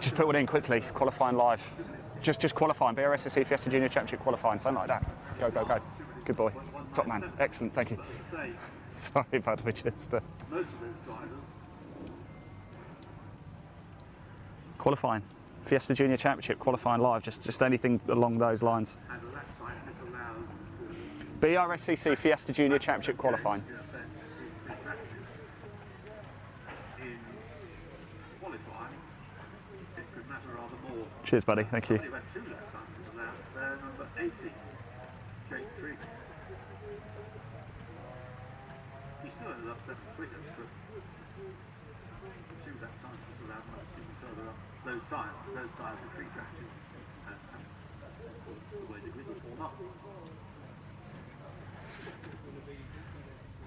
Just put one in quickly, qualifying live. Just qualifying, BRSCC Fiesta Junior Championship qualifying, something like that. Go, go, go. Good boy. Top man. Excellent, thank you. Sorry, bud, we just... Qualifying. Fiesta Junior Championship, qualifying live, just anything along those lines. BRSCC Fiesta Junior Championship qualifying. Cheers, buddy. Thank you. Those tyres are free tractors, and the way the grid will form up.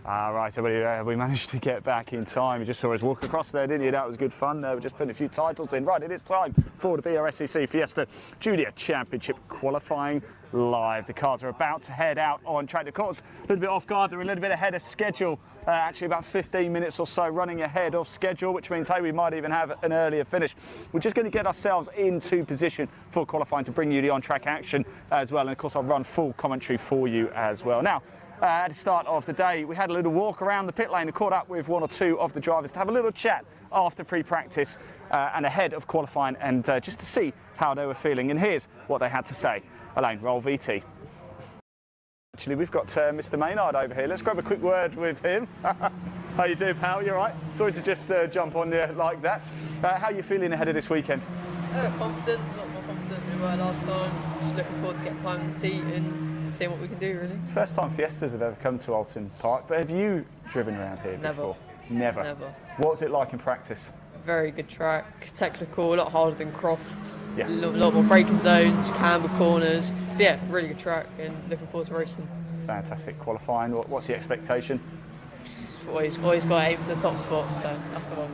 Right, everybody, we managed to get back in time. You just saw us walk across there, didn't you? That was good fun. We're just putting a few titles in. Right, it is time for the BRSCC Fiesta Junior Championship qualifying live. The cars are about to head out on track. Of course, a little bit off guard. They're a little bit ahead of schedule. Actually, about 15 minutes or so running ahead of schedule, which means, hey, we might even have an earlier finish. We're just going to get ourselves into position for qualifying to bring you the on-track action as well. And, of course, I'll run full commentary for you as well. Now, at the start of the day, we had a little walk around the pit lane and caught up with one or two of the drivers to have a little chat after free practice and ahead of qualifying, and just to see how they were feeling. And here's what they had to say. Elaine, roll VT. Actually, we've got Mr. Maynard over here. Let's grab a quick word with him. How you doing, pal? You all right? Sorry to just jump on you like that. How are you feeling ahead of this weekend? Confident, a lot more confident than we were last time. Just looking forward to getting time in the seat and seeing what we can do, really. First time Fiestas have ever come to Oulton Park, but have you driven around here before? Never. What was it like in practice? Very good track, technical, a lot harder than Croft. Yeah. A lot more braking zones, camber corners. But yeah, really good track and looking forward to racing. Fantastic. Qualifying, what's the expectation? Always got to aim for the top spot, so that's the one.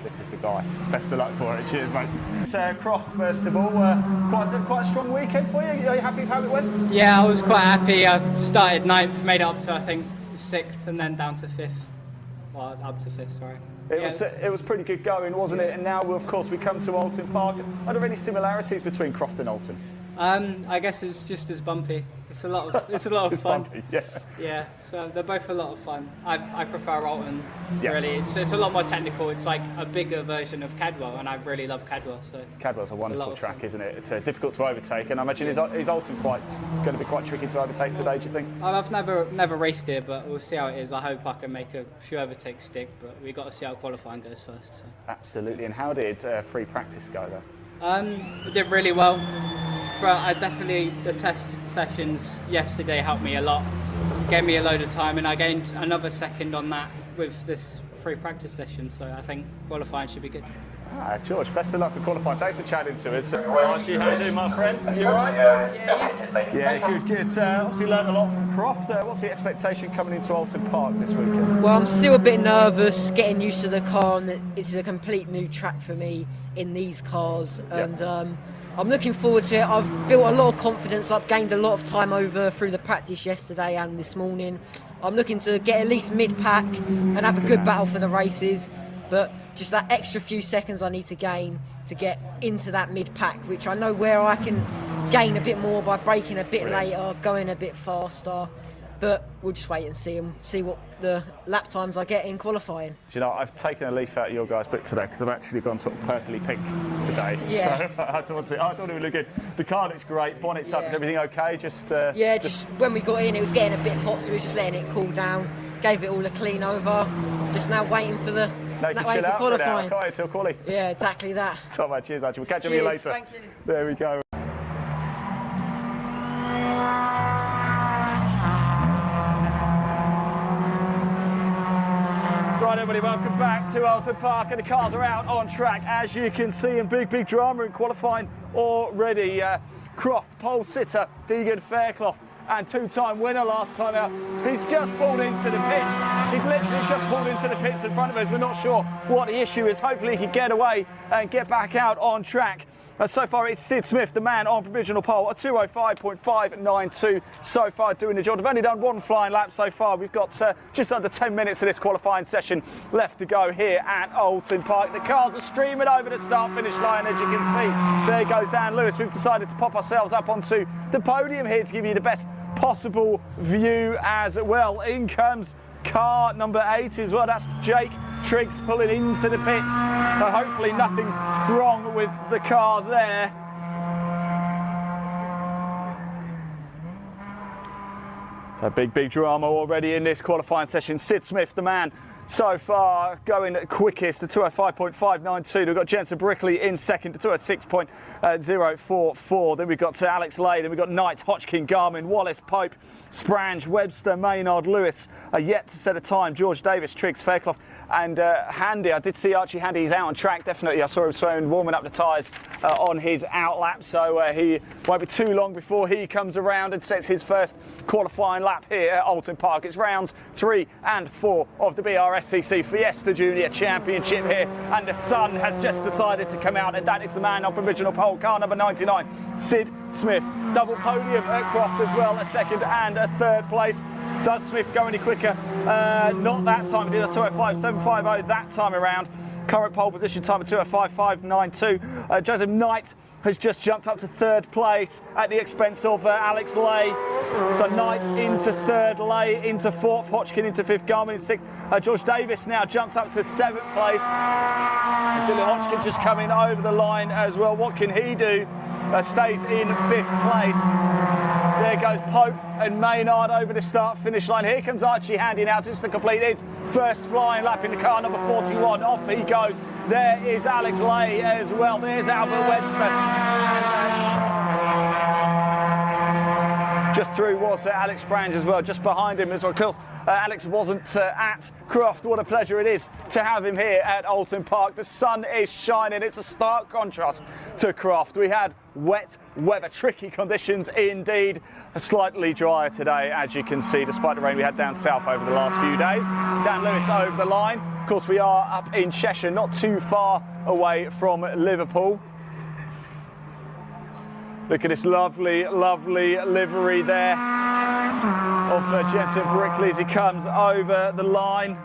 This is the guy. Best of luck for it. Cheers, mate. It's Croft, first of all. Quite a strong weekend for you. Are you happy with how it went? Yeah, I was quite happy. I started 9th, made it up to, I think, 6th, and then down to 5th. Well, up to 5th, sorry. It was pretty good going, wasn't it? And now, of course, we come to Oulton Park. Are there any similarities between Croft and Oulton? I guess it's just as bumpy. It's a lot of fun. Bumpy, yeah. Yeah, so they're both a lot of fun. I prefer Oulton, yeah. Really. It's a lot more technical. It's like a bigger version of Cadwell, and I really love Cadwell. So Cadwell's a wonderful track, isn't it? It's difficult to overtake, and I imagine is Oulton going to be quite tricky to overtake today, do you think? I've never raced here, but we'll see how it is. I hope I can make a few overtakes stick, but we've got to see how qualifying goes first. So. Absolutely. And how did free practice go, though? I did really well. The test sessions yesterday helped me a lot, gave me a load of time, and I gained another second on that with this free practice session, so I think qualifying should be good. George, best of luck for qualifying. Thanks for chatting to us. Archie, how you doing, my friend? You all right? Yeah, good. Obviously learned a lot from Croft. What's the expectation coming into Oulton Park this weekend? Well, I'm still a bit nervous, getting used to the car, and it's a complete new track for me in these cars, and I'm looking forward to it. I've built a lot of confidence up, gained a lot of time over through the practice yesterday and this morning. I'm looking to get at least mid-pack and have a good battle for the races, but just that extra few seconds I need to gain to get into that mid-pack, which I know where I can gain a bit more by braking a bit later, going a bit faster. But we'll just wait and see what the lap times I get in qualifying. Do you know, I've taken a leaf out of your guys' book today because I've actually gone sort of purpley pink today. Yeah. So I thought it would look good. The car looks great. Bonnet's up. Is everything okay? Just when we got in, it was getting a bit hot, so we were just letting it cool down. Gave it all a clean over. Just now waiting for the qualifying. Can't wait till quali. Yeah, exactly that. Top man, cheers, Archie. We'll catch up with you later. Thank you. There we go. Right, everybody, welcome back to Oulton Park, and the cars are out on track, as you can see, and big drama in qualifying already. Croft, pole sitter, Deegan Fairclough, and two-time winner last time out. He's just pulled into the pits. He's literally just pulled into the pits in front of us. We're not sure what the issue is. Hopefully he can get away and get back out on track. So far it's Sid Smith, the man on provisional pole, a 2:05.592 so far doing the job. We've only done one flying lap so far. We've got just under 10 minutes of this qualifying session left to go here at Oulton Park. The cars are streaming over the start-finish line, as you can see. There goes Dan Lewis. We've decided to pop ourselves up onto the podium here to give you the best possible view as well. In comes car number 8 as well. That's Jake Triggs pulling into the pits. Hopefully nothing wrong with the car there. So big drama already in this qualifying session. Sid Smith, the man so far going quickest to 2:05.592. We've got Jensen Brickley in second to 2:06.044. Then we've got Alex Lay. Then we've got Knight, Hodgkin, Garmin, Wallace, Pope, Sprange, Webster, Maynard, Lewis yet to set a time. George Davis, Triggs, Fairclough and Handy. I did see Archie Handy. He's out on track. Definitely I saw him warming up the tyres on his out lap. So he won't be too long before he comes around and sets his first qualifying lap here at Oulton Park. It's rounds 3 and 4 of the BRSCC Fiesta Junior Championship here. And the sun has just decided to come out. And that is the man on provisional pole, car number 99, Sid Smith. Double podium at Croft as well, a second and a third place. Does Smith go any quicker? Not that time. He did a 2:05.750 that time around. Current pole position time at 2:05.592. Joseph Knight has just jumped up to third place at the expense of Alex Lay. So Knight into third, Lay into fourth, Hodgkin into fifth, Garmin in sixth. George Davis now jumps up to seventh place. Dylan Hodgkin just coming over the line as well. What can he do? Stays in fifth place. There goes Pope and Maynard over the start-finish line. Here comes Archie Handy now just to complete his first flying lap in the car number 41. Off he goes. There is Alex Lay as well. There's Albert Webster. Just through was Alex Sprange as well, just behind him as well. Of course, Alex wasn't at Croft. What a pleasure it is to have him here at Oulton Park. The sun is shining. It's a stark contrast to Croft. We had wet weather, tricky conditions indeed. Slightly drier today, as you can see, despite the rain we had down south over the last few days. Dan Lewis over the line. Of course, we are up in Cheshire, not too far away from Liverpool. Look at this lovely livery there of Jensen Brickley as he comes over the line.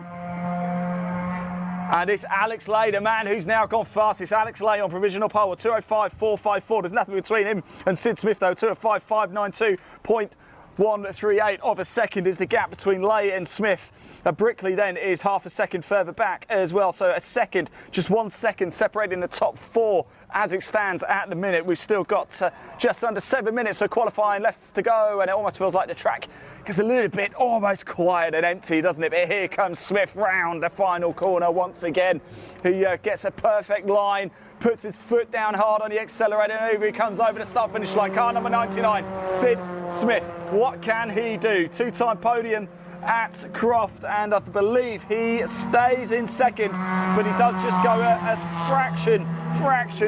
And it's Alex Lay, the man who's now gone fastest. Alex Lay on provisional pole at 2:05.454. There's nothing between him and Sid Smith though. 2:05.592.138 of a second is the gap between Lay and Smith. Brickley then is half a second further back as well. So a second, just 1 second separating the top four as it stands at the minute. We've still got just under 7 minutes of qualifying left to go, and it almost feels like the track gets a little bit almost quiet and empty, doesn't it? But here comes Smith round the final corner once again. He gets a perfect line, puts his foot down hard on the accelerator, and over he comes over the start-finish line. Car number 99, Sid Smith. What can he do? Two-time podium at Croft, and I believe he stays in second, but he does just go a fraction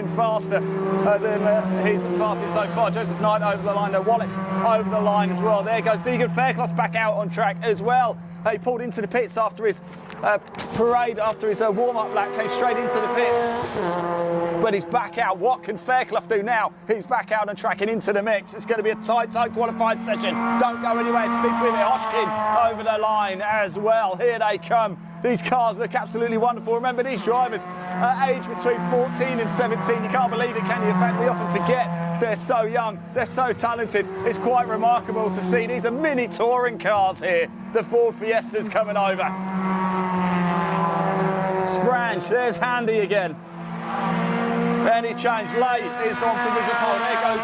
faster than his fastest so far. Joseph Knight over the line, Wallace over the line as well. There goes Deegan Fairclough back out on track as well. He pulled into the pits after his parade, after his warm-up lap, came straight into the pits. But he's back out. What can Fairclough do now? He's back out on track and into the mix. It's going to be a tight qualified session. Don't go anywhere, stick with it. Hodgkin over the line as well. Here they come. These cars look absolutely wonderful. Remember, these drivers age between 14 and 17. You can't believe it, can you? In fact, we often forget they're so young, they're so talented. It's quite remarkable to see. These are mini touring cars here. The Ford Fiesta's coming over. Sprange, there's Handy again. Any change, Lay is on provisional pole. There goes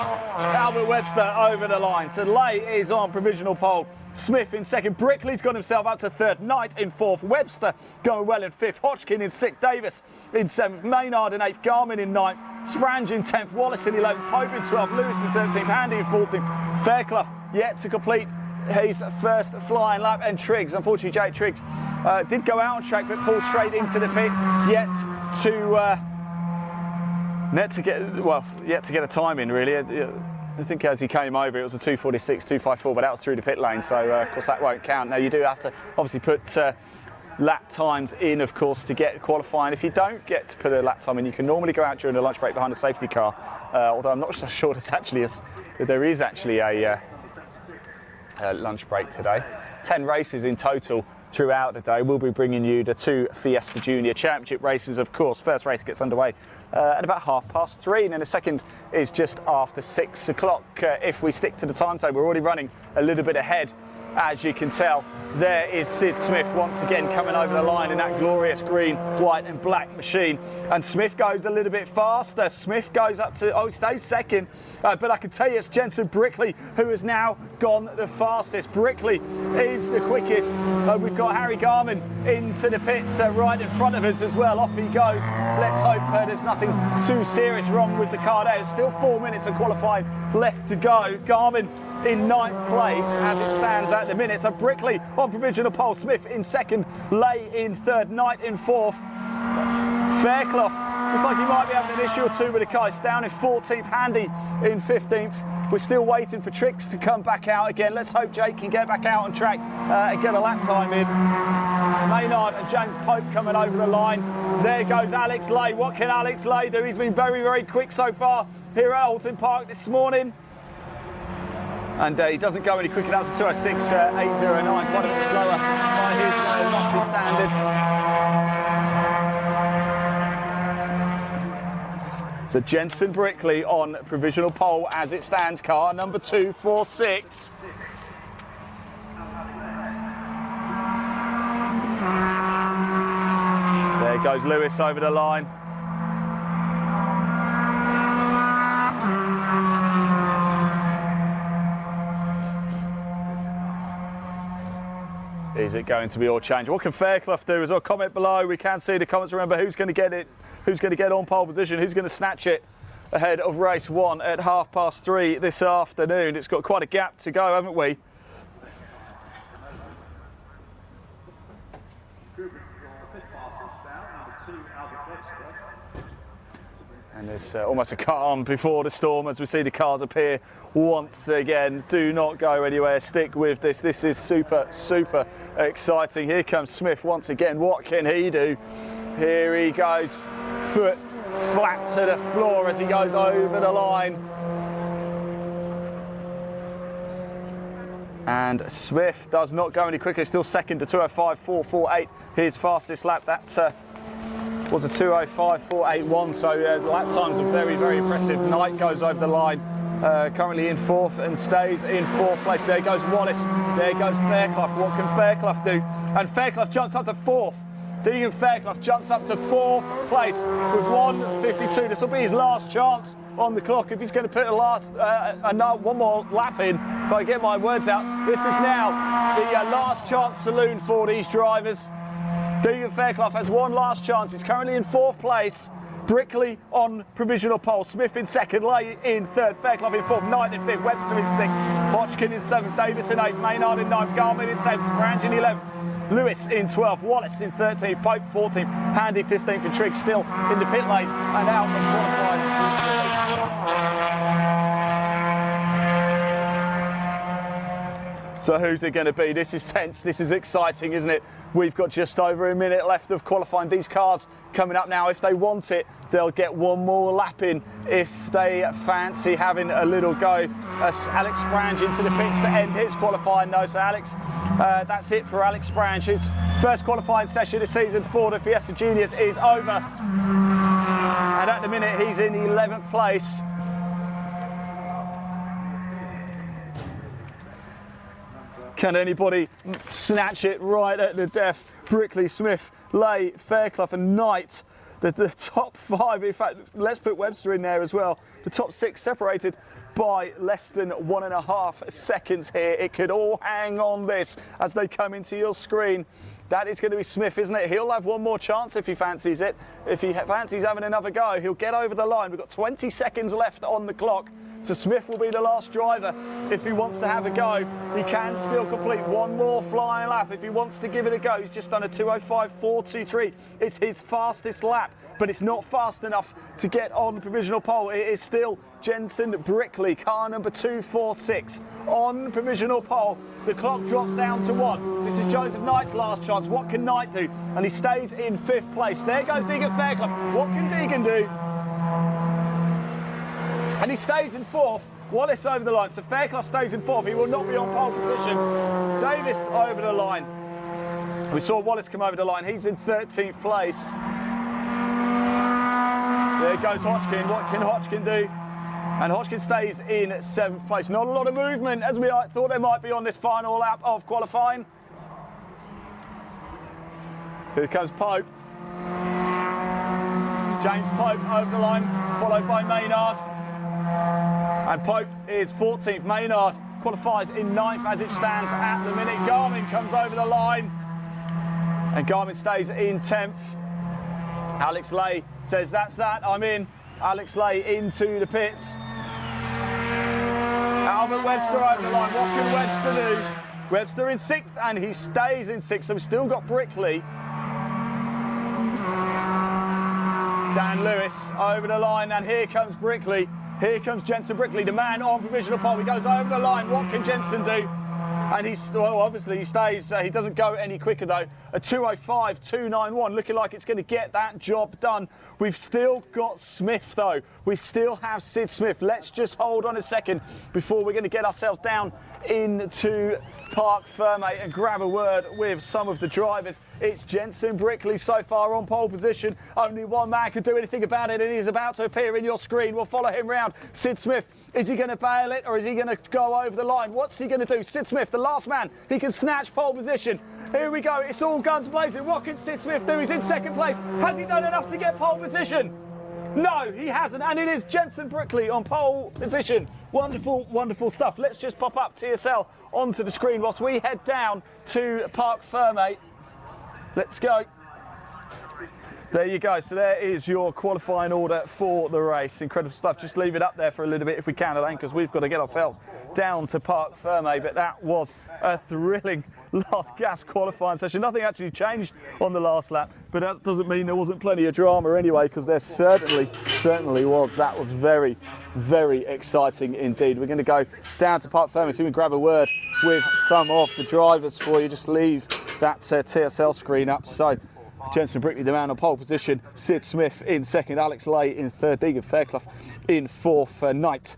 Albert Webster over the line. So Lay is on provisional pole. Smith in second. Brickley's got himself up to third. Knight in fourth. Webster going well in fifth. Hodgkin in sixth. Davis in seventh. Maynard in eighth. Garmin in ninth. Sprange in 10th. Wallace in 11th. Pope in 12th. Lewis in 13th. Handy in 14th. Fairclough yet to complete his first flying lap, and Triggs, unfortunately Jake Triggs, did go out on track but pulled straight into the pits, yet to get a time in really. I think as he came over it was a 2:46, 2:54, but that was through the pit lane, so of course that won't count. Now you do have to obviously put lap times in, of course, to get qualifying. If you don't get to put a lap time in, you can normally go out during a lunch break behind a safety car, although I'm not so sure there is actually a lunch break today. 10 races in total throughout the day. We'll be bringing you the 2 Fiesta Junior Championship races, of course. First race gets underway at about 3:30, and then the second is just after 6 o'clock. If we stick to the timetable, we're already running a little bit ahead, as you can tell. There is Sid Smith once again coming over the line in that glorious green, white and black machine. And Smith goes a little bit faster. Smith goes up to, he stays second. But I can tell you it's Jensen Brickley who has now gone the fastest. Brickley is the quickest. We've got Harry Garman into the pits right in front of us as well. Off he goes. Let's hope there's nothing too serious wrong with the car there. There's still 4 minutes of qualifying left to go. Garman in 9th place as it stands at the minute. So Brickley on provisional pole, Smith in 2nd, Lay in 3rd, Knight in 4th. Fairclough looks like he might be having an issue or two with the car. It's down in 14th, Handy in 15th. We're still waiting for Tricks to come back out again. Let's hope Jake can get back out on track and get a lap time in. Maynard and James Pope coming over the line. There goes Alex Lay. What can Alex Lay do? He's been very, very quick so far here at Oulton Park this morning. And he doesn't go any quicker. That was a 2:06.809, quite a bit slower by his monthly standards. So Jensen Brickley on provisional pole as it stands, car number 246. There goes Lewis over the line. Is it going to be all change? What can Fairclough do as well? Comment below. We can see the comments. Remember, who's going to get it? Who's going to get on pole position? Who's going to snatch it ahead of race 1 at 3:30 this afternoon? It's got quite a gap to go, haven't we? And there's almost a calm before the storm as we see the cars appear once again. Do not go anywhere. Stick with this. This is super, super exciting. Here comes Smith once again. What can he do? Here he goes. Foot flat to the floor as he goes over the line. And Smith does not go any quicker. Still second to 2:05.448. His fastest lap. That was a 2:05.481. So lap times are very, very impressive. Knight goes over the line. Currently in 4th and stays in 4th place. There goes Wallace. There goes Fairclough. What can Fairclough do? And Fairclough jumps up to 4th. Deegan Fairclough jumps up to 4th place with 1:52. This will be his last chance on the clock if he's going to put one more lap in. If I get my words out, this is now the last chance saloon for these drivers. Deegan Fairclough has one last chance. He's currently in 4th place. Brickley on provisional pole, Smith in 2nd, Lay in 3rd, Fairclough in 4th, Knight in 5th, Webster in 6th, Hodgkin in 7th, Davis in 8th, Maynard in 9th, Garmin in 10th, Sprange in 11th, Lewis in 12th, Wallace in 13th, Pope 14th, Handy 15th, and Triggs still in the pit lane and out of qualifying. So who's it going to be? This is tense, this is exciting, isn't it? We've got just over a minute left of qualifying. These cars coming up now, if they want it, they'll get one more lap in if they fancy having a little go. Alex Sprange into the pits to end his qualifying. No, so Alex, that's it for Alex Sprange. His first qualifying session this season for the Fiesta Juniors is over. And at the minute, he's in 11th place. Can anybody snatch it right at the death? Brickley, Smith, Lay, Fairclough and Knight. The top 5, in fact, let's put Webster in there as well. The top 6 separated by less than 1.5 seconds here. It could all hang on this as they come into your screen. That is going to be Smith, isn't it? He'll have one more chance if he fancies it. If he fancies having another go, he'll get over the line. We've got 20 seconds left on the clock. So Smith will be the last driver. If he wants to have a go, he can still complete one more flying lap. If he wants to give it a go, he's just done a 2:05.423. It's his fastest lap, but it's not fast enough to get on the provisional pole. It is still Jensen Brickley Brickley, car number 246, on provisional pole. The clock drops down to 1. This is Joseph Knight's last chance. What can Knight do? And he stays in 5th place. There goes Deegan Fairclough. What can Deegan do? And he stays in 4th. Wallace over the line. So Fairclough stays in 4th. He will not be on pole position. Davis over the line. We saw Wallace come over the line. He's in 13th place. There goes Hodgkin. What can Hodgkin do? And Hodgkin stays in 7th place. Not a lot of movement as we thought there might be on this final lap of qualifying. Here comes Pope. James Pope over the line, followed by Maynard. And Pope is 14th. Maynard qualifies in 9th as it stands at the minute. Garmin comes over the line. And Garmin stays in 10th. Alex Lay says, that's that, I'm in. Alex Lay into the pits. Albert Webster over the line. What can Webster do? Webster in 6th, and he stays in 6th. So we've still got Brickley. Dan Lewis over the line, and here comes Brickley. Here comes Jensen Brickley, the man on provisional pole. He goes over the line. What can Jensen do? And he's, well, obviously he stays. He doesn't go any quicker though. A 2:05.291, looking like it's going to get that job done. We've still got Smith though. We still have Sid Smith. Let's just hold on a second before we're going to get ourselves down into Park Fermé and grab a word with some of the drivers. It's Jensen Brickley so far on pole position. Only one man can do anything about it, and he's about to appear in your screen. We'll follow him round. Sid Smith, is he going to bail it or is he going to go over the line? What's he going to do? Sid Smith, the last man, he can snatch pole position. Here we go, it's all guns blazing. What can Sid Smith do? He's in 2nd place. Has he done enough to get pole position? No, he hasn't, and it is Jensen Brickley on pole position. Wonderful, wonderful stuff. Let's just pop up TSL onto the screen whilst we head down to Park Fermé. Let's go. There you go. So there is your qualifying order for the race. Incredible stuff. Just leave it up there for a little bit if we can, Elaine, because we've got to get ourselves down to Park Fermé. But that was a thrilling last gas qualifying session. Nothing actually changed on the last lap, but that doesn't mean there wasn't plenty of drama anyway, because there certainly was. That was very, very exciting indeed. We're going to go down to Park Fermé so we can grab a word with some of the drivers for you. Just leave that TSL screen up. So Jensen Brickley, the man on pole position. Sid Smith in 2nd, Alex Lay in 3rd, Deegan Fairclough in 4th, Knight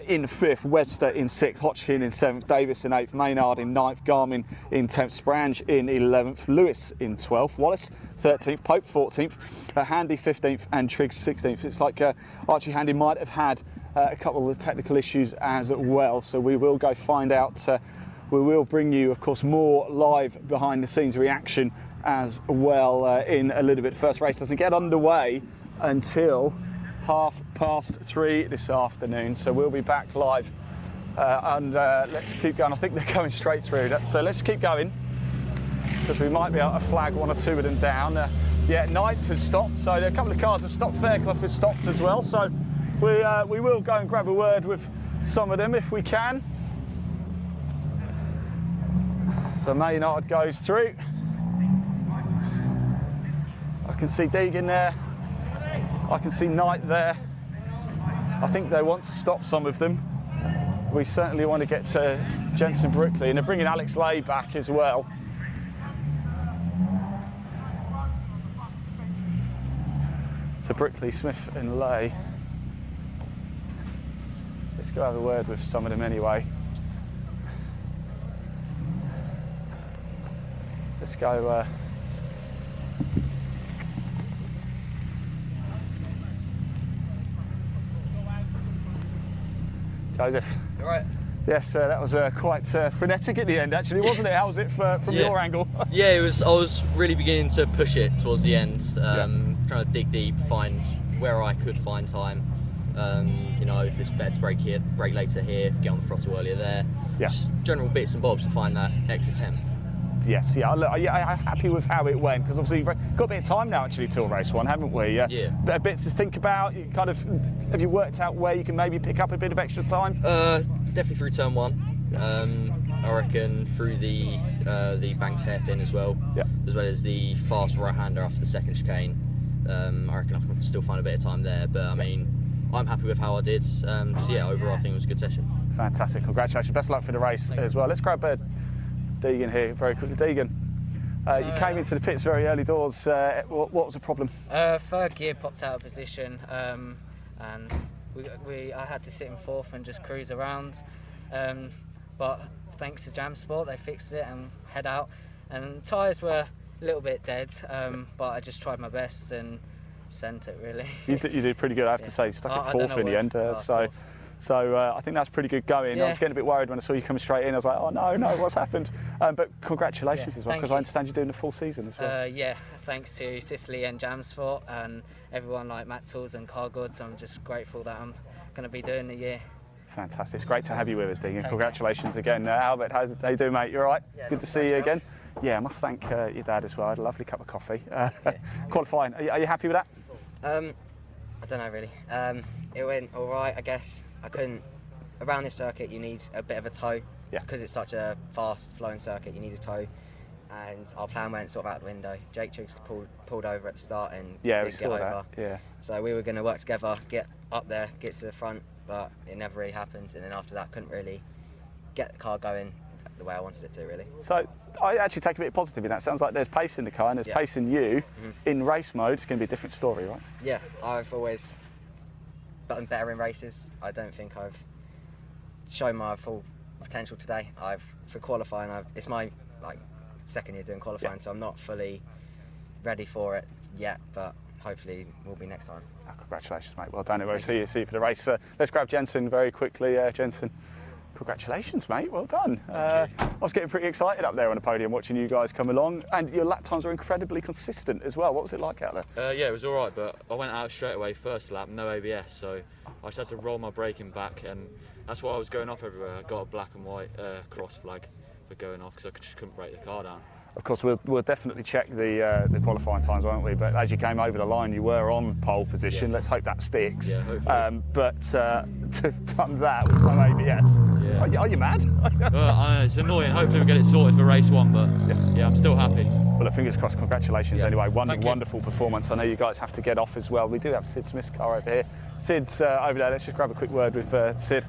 in 5th, Webster in 6th, Hodgkin in 7th, Davis in 8th, Maynard in 9th, Garmin in 10th, Sprange in 11th, Lewis in 12th, Wallace 13th, Pope 14th, Handy 15th and Triggs 16th. It's like Archie Handy might have had a couple of technical issues as well, so we will go find out. We will bring you, of course, more live behind the scenes reaction as well in a little bit. First race doesn't get underway until 3:30 this afternoon, so we'll be back live and let's keep going. I think they're going straight through. So let's keep going, because we might be able to flag 1 or 2 of them down. Yeah, Knights has stopped, so a couple of cars have stopped. Fairclough has stopped as well, so we will go and grab a word with some of them if we can. So Maynard goes through. I can see Deegan there. I can see Knight there. I think they want to stop some of them. We certainly want to get to Jensen Brickley, and they're bringing Alex Lay back as well. So Brickley, Smith and Lay. Let's go have a word with some of them anyway. Let's go. Joseph. All right. Yes, that was quite frenetic at the end, actually, wasn't it? How was it from your angle? Yeah, it was. I was really beginning to push it towards the end, trying to dig deep, find where I could find time. You know, if it's better to brake later here, get on the throttle earlier there. Yeah. Just general bits and bobs to find that extra tenth. Yes, yeah. Look, I'm happy with how it went, because obviously you've got a bit of time now actually till race 1, haven't we? Yeah. A bit to think about. You kind of have you worked out where you can maybe pick up a bit of extra time? Definitely through turn 1. I reckon through the banked hairpin as well. Yeah. As well as the fast right-hander after the second chicane. I reckon I can still find a bit of time there. But I mean, I'm happy with how I did. So yeah, overall I think it was a good session. Fantastic, congratulations. Best of luck for the race as well. Let's grab Deegan here very quickly. Deegan, you came into the pits very early doors. What was the problem? Third gear popped out of position, and I had to sit in fourth and just cruise around. But thanks to Jam Sport, they fixed it and head out. And tyres were a little bit dead, but I just tried my best and sent it really. You did pretty good, I have to say. You stuck at fourth in the end. So I think that's pretty good going. Yeah. I was getting a bit worried when I saw you coming straight in. I was like, oh no, what's happened? But congratulations as well, because I understand you're doing the full season as well. Yeah, thanks to Sicily and Jamsport and everyone like Matt Tools and Car Goods. I'm just grateful that I'm going to be doing the year. Fantastic. It's great to have you with us, Deegan. Congratulations again. Albert, how you doing, mate? You all right? Yeah, good to see you again. Yeah, I must thank your dad as well. I had a lovely cup of coffee. Qualifying, are you happy with that? I don't know really. It went all right, I guess. I couldn't. Around this circuit, you need a bit of a tow. Yeah. Because it's such a fast-flowing circuit, you need a tow. And our plan went sort of out the window. Jake Chooks pulled over at the start and didn't get over. Yeah. So we were going to work together, get up there, get to the front, but it never really happened. And then after that, couldn't really get the car going the way I wanted it to, really. So I actually take a bit positive in that. Sounds like there's pace in the car and there's pace in you. In race mode, it's going to be a different story, right? Yeah, I've always gotten better in races. I don't think I've shown my full potential today. For qualifying, it's my second year doing qualifying, so I'm not fully ready for it yet, but hopefully we'll be next time. Oh, congratulations, mate. Well done. We'll see you for the race. Let's grab Jensen very quickly. Jensen, congratulations, mate. Well done. I was getting pretty excited up there on the podium watching you guys come along, and your lap times were incredibly consistent as well. What was it like out there? Yeah, it was all right, but I went out straight away first lap, no ABS, so I just had to roll my braking back, and that's why I was going off everywhere. I got a black and white cross flag for going off because I just couldn't break the car down. Of course, we'll definitely check the qualifying times, won't we? But as you came over the line, you were on pole position. Yeah. Let's hope that sticks. Yeah, hopefully. But to have done that with no ABS, are you mad? It's annoying. Hopefully we'll get it sorted for race one, but yeah, I'm still happy. Well, fingers crossed. Congratulations anyway. Wonderful performance. I know you guys have to get off as well. We do have Sid Smith's car over here. Sid's over there. Let's just grab a quick word with Sid.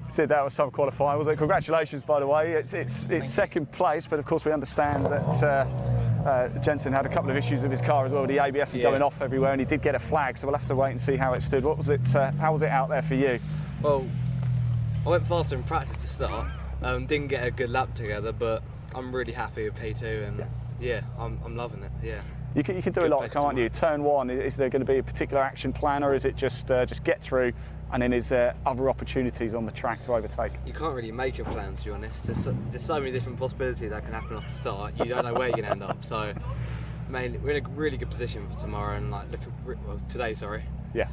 Sid, that was some qualifying, wasn't it? Congratulations, by the way. It's second place, but of course we understand that Jensen had a couple of issues with his car as well, with the ABS going off everywhere, and he did get a flag, so we'll have to wait and see how it stood. What was it? How was it out there for you? Well, I went faster in practice to start. Didn't get a good lap together, but I'm really happy with P2, and yeah, I'm loving it. Yeah. You can do a lot, can't you? Turn one, is there going to be a particular action plan, or is it just get through, and then is there other opportunities on the track to overtake? You can't really make a plan, to be honest. There's so many different possibilities that can happen off the start. You don't know where you're going to end up. So, mainly, we're in a really good position for tomorrow, and today, sorry. Yeah.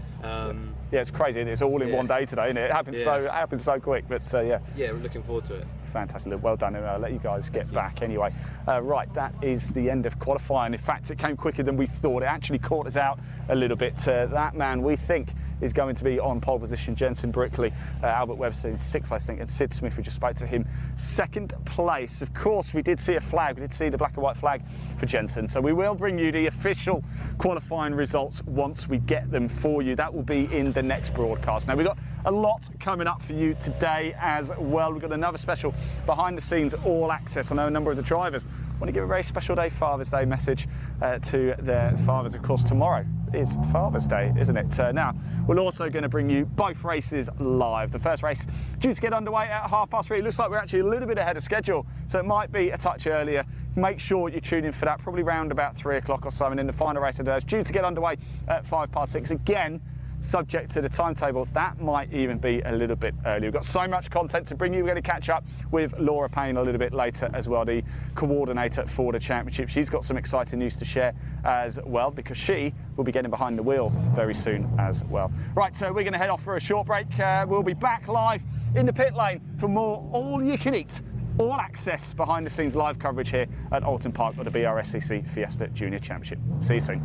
Yeah, it's crazy. It's all in one day today, isn't it? It happens so quick, but yeah. Yeah, we're looking forward to it. Fantastic. Well done. I'll let you guys get back anyway. Right, that is the end of qualifying. In fact, it came quicker than we thought. It actually caught us out a little bit. That man we think is going to be on pole position, Jensen Brickley, Albert Webster in 6th place, I think, and Sid Smith, we just spoke to him, 2nd place. Of course, we did see a flag. We did see the black and white flag for Jensen. So we will bring you the official qualifying results once we get them for you. That will be in the next broadcast. Now, we've got a lot coming up for you today as well. We've got another special behind the scenes all access. I know a number of the drivers want to give a very special Father's Day message to their fathers. Of course, tomorrow is Father's Day, isn't it? Now, we're also going to bring you both races live. The first race due to get underway at 3:30. It looks like we're actually a little bit ahead of schedule, so it might be a touch earlier. Make sure you tune in for that, probably round about 3 o'clock or so, and then the final race of the day is due to get underway at 6:05. Again, subject to the timetable, that might even be a little bit early. We've got so much content to bring you. We're going to catch up with Laura Payne a little bit later as well, the coordinator for the championship. She's got some exciting news to share as well, because she will be getting behind the wheel very soon as well. Right, so we're going to head off for a short break. We'll be back live in the pit lane for more all-you-can-eat, all-access behind-the-scenes live coverage here at Oulton Park of the BRSCC Fiesta Junior Championship. See you soon.